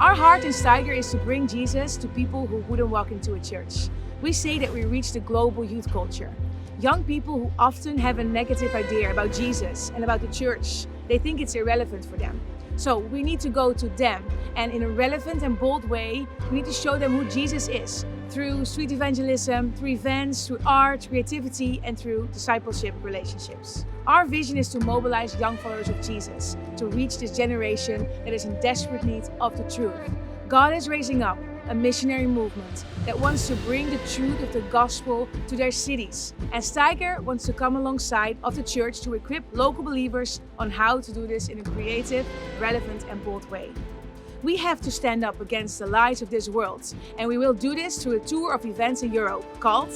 Our heart in Steiger is to bring Jesus to people who wouldn't walk into a church. We say that we reach the global youth culture. Young people who often have a negative idea about Jesus and about the church. They think it's irrelevant for them. So we need to go to them, and in a relevant and bold way, we need to show them who Jesus is through street evangelism, through events, through art, creativity, and through discipleship relationships. Our vision is to mobilize young followers of Jesus to reach this generation that is in desperate need of the truth. God is raising up a missionary movement that wants to bring the truth of the gospel to their cities. And Steiger wants to come alongside of the church to equip local believers on how to do this in a creative, relevant, and bold way. We have to stand up against the lies of this world, and we will do this through a tour of events in Europe called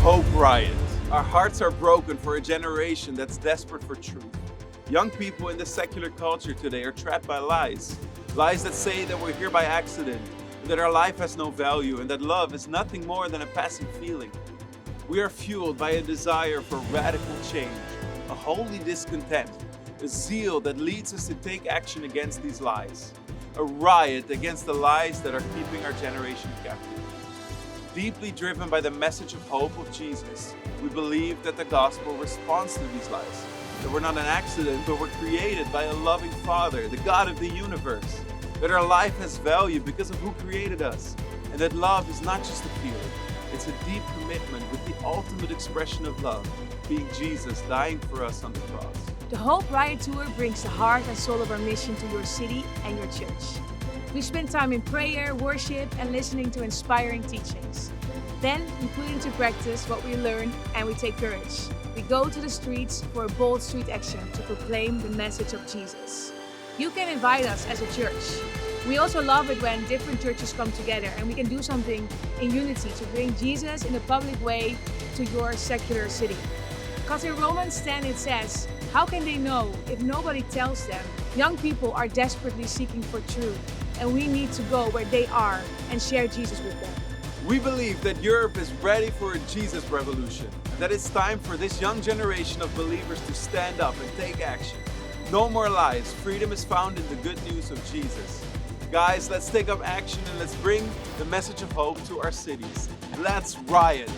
Hope Riot. Our hearts are broken for a generation that's desperate for truth. Young people in the secular culture today are trapped by lies. Lies that say that we're here by accident, that our life has no value, and that love is nothing more than a passing feeling. We are fueled by a desire for radical change, a holy discontent, a zeal that leads us to take action against these lies, a riot against the lies that are keeping our generation captive. Deeply driven by the message of hope of Jesus, we believe that the gospel responds to these lies, that we're not an accident, but we're created by a loving Father, the God of the universe, that our life has value because of who created us, and that love is not just a feeling, it's a deep commitment with the ultimate expression of love, being Jesus dying for us on the cross. The Hope Riot Tour brings the heart and soul of our mission to your city and your church. We spend time in prayer, worship, and listening to inspiring teachings. Then we put into practice what we learn, and we take courage. We go to the streets for a bold street action to proclaim the message of Jesus. You can invite us as a church. We also love it when different churches come together and we can do something in unity to bring Jesus in a public way to your secular city. Because in Romans 10 it says, how can they know if nobody tells them? Young people are desperately seeking for truth, and we need to go where they are and share Jesus with them. We believe that Europe is ready for a Jesus revolution, and that it's time for this young generation of believers to stand up and take action. No more lies. Freedom is found in the good news of Jesus. Guys, let's take up action and let's bring the message of hope to our cities. Let's riot.